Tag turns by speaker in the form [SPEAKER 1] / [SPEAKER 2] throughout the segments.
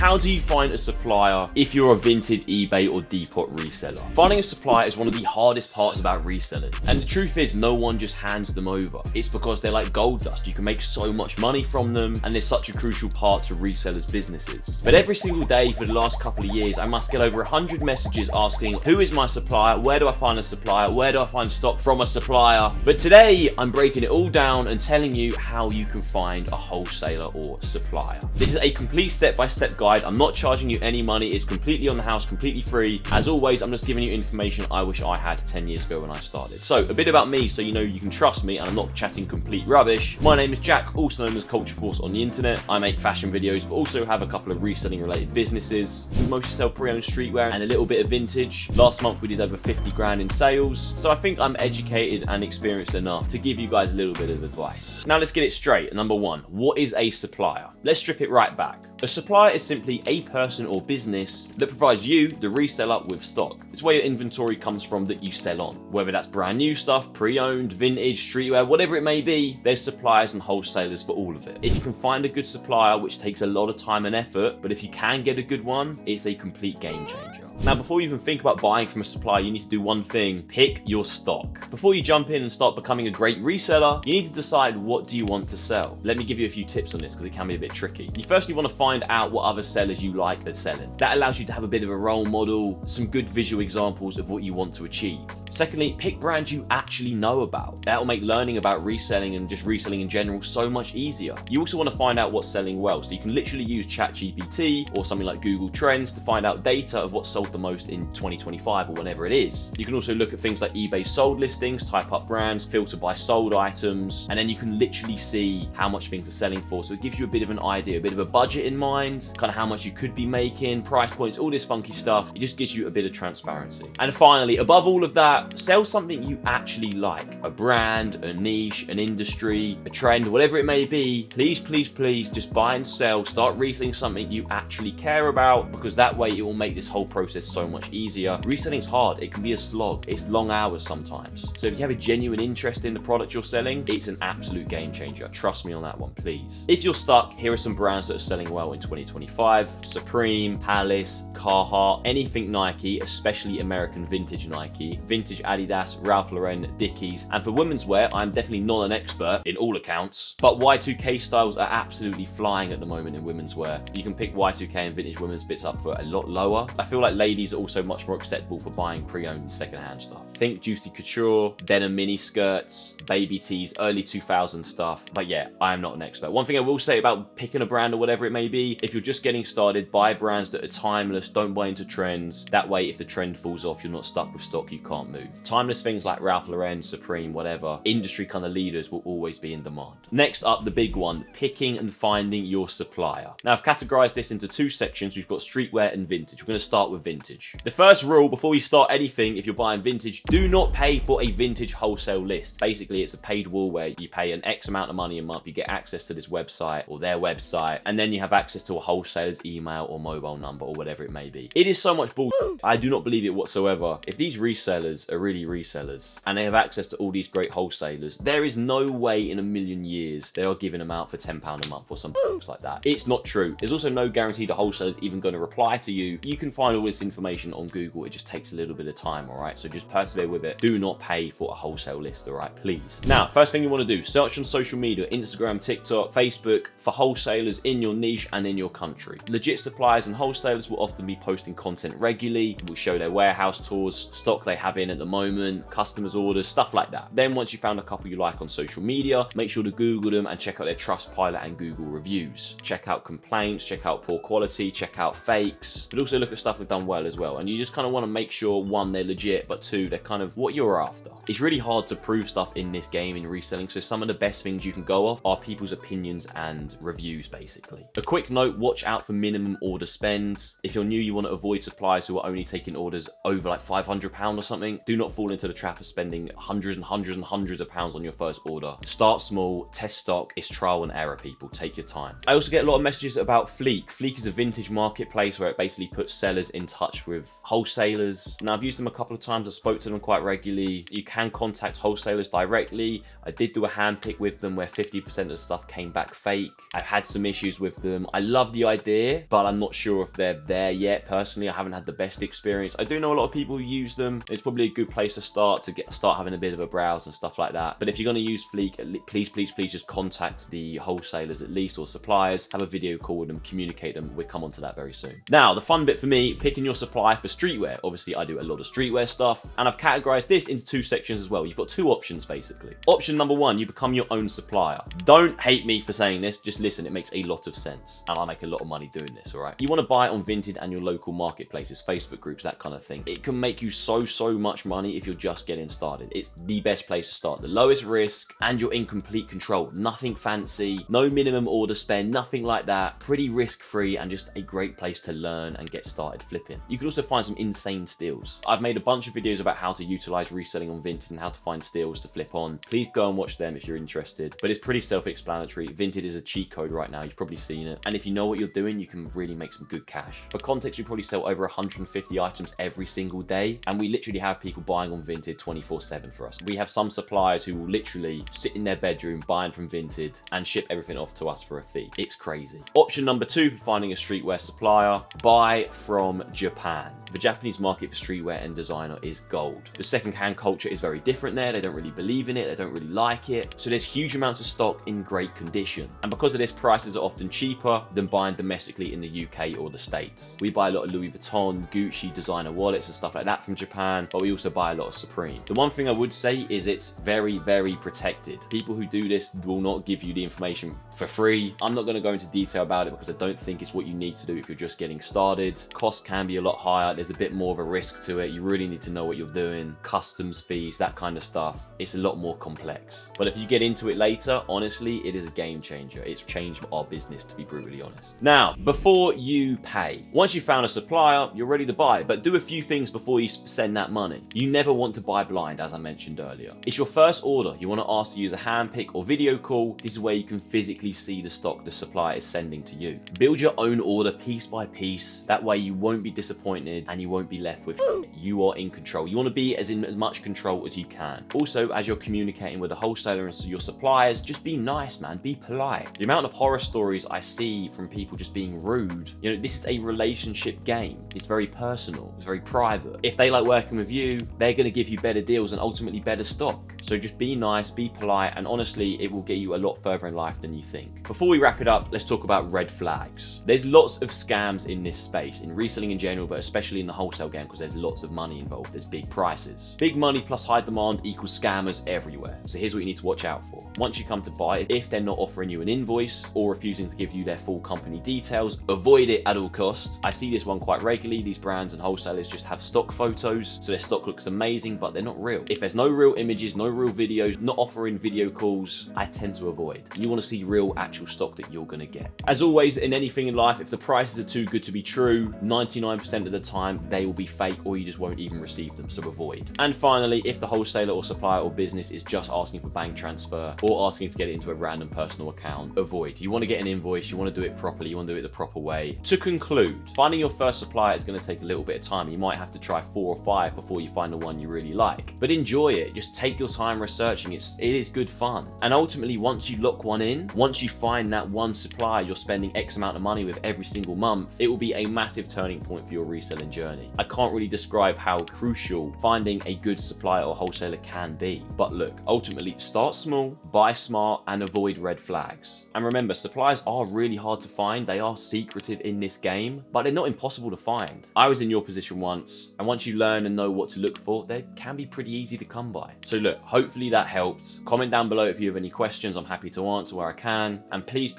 [SPEAKER 1] how do you find a supplier if you're a Vinted, eBay, or Depop reseller? Finding a supplier is one of the hardest parts about reselling. And the truth is, no one just hands them over. It's because they're like gold dust. You can make so much money from them, and they're such a crucial part to resellers' businesses. But every single day for the last couple of years, I must get over 100 messages asking, who is my supplier? Where do I find a supplier? Where do I find stock from a supplier? But today, I'm breaking it all down and telling you how you can find a wholesaler or supplier. This is a complete step-by-step guide. I'm not charging you any money. It's completely on the house, completely free. As always, I'm just giving you information I wish I had 10 years ago when I started. So a bit about me so you know you can trust me and I'm not chatting complete rubbish. My name is Jack, also known as Culture Force on the internet. I make fashion videos, but also have a couple of reselling related businesses. We mostly sell pre-owned streetwear and a little bit of vintage. Last month we did over 50 grand in sales. So I think I'm educated and experienced enough to give you guys a little bit of advice. Now let's get it straight. Number one, what is a supplier? Let's strip it right back. A supplier is simply a person or business that provides you, the reseller, with stock. It's where your inventory comes from that you sell on. Whether that's brand new stuff, pre-owned, vintage, streetwear, whatever it may be, there's suppliers and wholesalers for all of it. If you can find a good supplier, which takes a lot of time and effort, but if you can get a good one, it's a complete game changer. Now, before you even think about buying from a supplier, you need to do one thing: pick your stock. Before you jump in and start becoming a great reseller, you need to decide what do you want to sell. Let me give you a few tips on this because it can be a bit tricky. You firstly want to find out what other sellers you like are selling. That allows you to have a bit of a role model, some good visual examples of what you want to achieve. Secondly, pick brands you actually know about. That will make learning about reselling and just reselling in general so much easier. You also want to find out what's selling well. So you can literally use ChatGPT or something like Google Trends to find out data of what's sold the most in 2025 or whenever it is. You can also look at things like eBay sold listings, type up brands, filter by sold items, and then you can literally see how much things are selling for. So it gives you a bit of an idea, a bit of a budget in mind, kind of how much you could be making, price points, all this funky stuff. It just gives you a bit of transparency. And finally, above all of that, sell something you actually like. A brand, a niche, an industry, a trend, whatever it may be. Please, please, please just buy and sell. Start reselling something you actually care about, because that way it will make this whole process so much easier. Reselling's hard. It can be a slog. It's long hours sometimes. So if you have a genuine interest in the product you're selling, it's an absolute game changer. Trust me on that one, please. If you're stuck, here are some brands that are selling well in 2025. Supreme, Palace, Carhartt, anything Nike, especially American vintage Nike, vintage Adidas, Ralph Lauren, Dickies, and for women's wear, I'm definitely not an expert in all accounts, but Y2K styles are absolutely flying at the moment in women's wear. You can pick Y2K and vintage women's bits up for a lot lower. I feel like ladies are also much more acceptable for buying pre-owned secondhand stuff. Think Juicy Couture, denim mini skirts, baby tees, early 2000s stuff. But yeah, I am not an expert. One thing I will say about picking a brand or whatever it may be, if you're just getting started, buy brands that are timeless, don't buy into trends. That way, if the trend falls off, you're not stuck with stock you can't move. Timeless things like Ralph Lauren, Supreme, whatever, industry kind of leaders will always be in demand. Next up, the big one, picking and finding your supplier. Now, I've categorized this into two sections. We've got streetwear and vintage. We're going to start with vintage. The first rule before you start anything, if you're buying vintage, do not pay for a vintage wholesale list. Basically, it's a paid wall where you pay an X amount of money a month, you get access to this website or their website, and then you have access to a wholesaler's email or mobile number or whatever it may be. It is so much bull. I do not believe it whatsoever. If these resellers are really resellers and they have access to all these great wholesalers, there is no way in a million years they are giving them out for £10 a month or something like that. It's not true. There's also no guarantee the wholesaler's even going to reply to you. You can find all this information on Google. It just takes a little bit of time, all right? So just persevere with it. Do not pay for a wholesale list, all right? Please. Now, first thing you want to do, search on social media, Instagram, TikTok, Facebook, for wholesalers in your niche and in your country. Legit suppliers and wholesalers will often be posting content regularly, will show their warehouse tours, stock they have in at the moment, customers' orders, stuff like that. Then once you found a couple you like on social media, make sure to Google them and check out their Trustpilot and Google reviews. Check out complaints, check out poor quality, check out fakes, but also look at stuff they've done well as well. And you just kind of want to make sure, one, they're legit, but two, they're kind of what you're after. It's really hard to prove stuff in this game in reselling, so some of the best things you can go off are people's opinions and reviews, basically. A quick note, watch out for minimum order spends. If you're new, you want to avoid suppliers who are only taking orders over like £500 or something. Do not fall into the trap of spending hundreds and hundreds and hundreds of pounds on your first order. Start small, test stock. It's trial and error, people. Take your time. I also get a lot of messages about Fleek. Fleek is a vintage marketplace where it basically puts sellers in touch with wholesalers. Now, I've used them a couple of times. I've spoke to them quite regularly. You can contact wholesalers directly. I did do a hand pick with them where 50% of the stuff came back fake. I've had some issues with them. I love the idea, but I'm not sure if they're there yet. Personally, I haven't had the best experience. I do know a lot of people who use them. It's probably a good place to start having a bit of a browse and stuff like that. But if you're going to use Fleek, please just contact the wholesalers at least, or suppliers. Have a video call with them, communicate them. We'll come on to that very soon. Now, the fun bit for me, picking your supplier for streetwear. Obviously, I do a lot of streetwear stuff, and I've categorized this into 2 sections as well. You've got 2 options basically. Option number 1, you become your own supplier. Don't hate me for saying this, just listen, it makes a lot of sense, and I make a lot of money doing this, all right? You want to buy it on Vinted and your local marketplaces, Facebook groups, that kind of thing. It can make you so much money if you're just getting started. It's the best place to start. The lowest risk, and you're in complete control. Nothing fancy, no minimum order spend, nothing like that. Pretty risk-free, and just a great place to learn and get started flipping. You can also find some insane steals. I've made a bunch of videos about how to utilize reselling on Vinted and how to find steals to flip on. Please go and watch them if you're interested, but it's pretty self-explanatory. Vinted is a cheat code right now. You've probably seen it, and if you know what you're doing, you can really make some good cash. For context, we probably sell over 150 items every single day, and we literally have people buying on Vinted 24/7 for us. We have some suppliers who will literally sit in their bedroom buying from Vinted and ship everything off to us for a fee. It's crazy. Option number 2 for finding a streetwear supplier, buy from Japan. The Japanese market for streetwear and designer is gold. The second-hand culture is very different there. They don't really believe in it. They don't really like it. So there's huge amounts of stock in great condition. And because of this, prices are often cheaper than buying domestically in the UK or the States. We buy a lot of Louis Vuitton, Gucci, designer wallets and stuff like that from Japan, but we also buy a lot of Supreme. The one thing I would say is it's very protected. People who do this will not give you the information for free. I'm not going to go into detail about it because I don't think it's what you need to do if you're just getting started. Costs can be a lot higher. There's a bit more of a risk to it. You really need to know what you're doing. Customs fees, that kind of stuff. It's a lot more complex. But if you get into it later, honestly, it is a game changer. It's changed our business, to be brutally honest. Now, before you pay, once you've found a supplier, you're ready to buy, but do a few things before you send that money. You never want to buy blind, as I mentioned earlier. It's your first order. You want to ask to use a hand pick or video call. This is where you can physically see the stock the supplier is sending to you. Build your own order piece by piece. That way you won't be disappointed and you won't be left with you are in control. You want to be as much control as you can. Also, as you're communicating with a wholesaler and your suppliers, just be nice, man. Be polite. The amount of horror stories I see from people just being rude, you know, this is a relationship game. It's very personal. It's very private. If they like working with you, they're going to give you better deals and ultimately better stock. So just be nice, be polite, and honestly, it will get you a lot further in life than you think. Before we wrap it up, let's talk about red flags. There's lots of scams in this space, in reselling in general, but especially in the wholesale game, because there's lots of money involved. There's big prices. Big money plus high demand equals scammers everywhere. So here's what you need to watch out for. Once you come to buy, if they're not offering you an invoice or refusing to give you their full company details, avoid it at all costs. I see this one quite regularly. These brands and wholesalers just have stock photos, so their stock looks amazing, but they're not real. If there's no real images, no real videos, not offering video calls, I tend to avoid. You want to see real actual stock that you're going to get. As always, in anything in life, if the prices are too good to be true, 99% of the time they will be fake, or you just won't even receive them, so avoid. And finally, if the wholesaler or supplier or business is just asking for bank transfer or asking to get it into a random personal account, avoid. You want to get an invoice, you want to do it properly, you want to do it the proper way. To conclude, finding your first supplier is going to take a little bit of time. You might have to try 4 or 5 before you find the one you really like, but enjoy it. Just take your time researching. It is good fun. And ultimately, once you lock one in, once you find that one supplier you're spending X amount of money with every single month, it will be a massive turning point for your reselling journey. I can't really describe how crucial finding a good supplier or wholesaler can be. But look, ultimately, start small, buy smart, and avoid red flags. And remember, suppliers are really hard to find. They are secretive in this game, but they're not impossible to find. I was in your position once, and once you learn and know what to look for, they can be pretty easy to come by. So look, hopefully that helped. Comment down below if you have any questions. I'm happy to answer where I can. And please,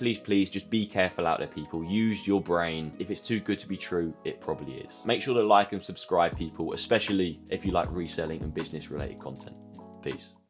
[SPEAKER 1] just be careful out there, people. Use your brain. If it's too good to be true, it probably is. Make sure to like and subscribe, people, especially if you like reselling and business related content. Peace.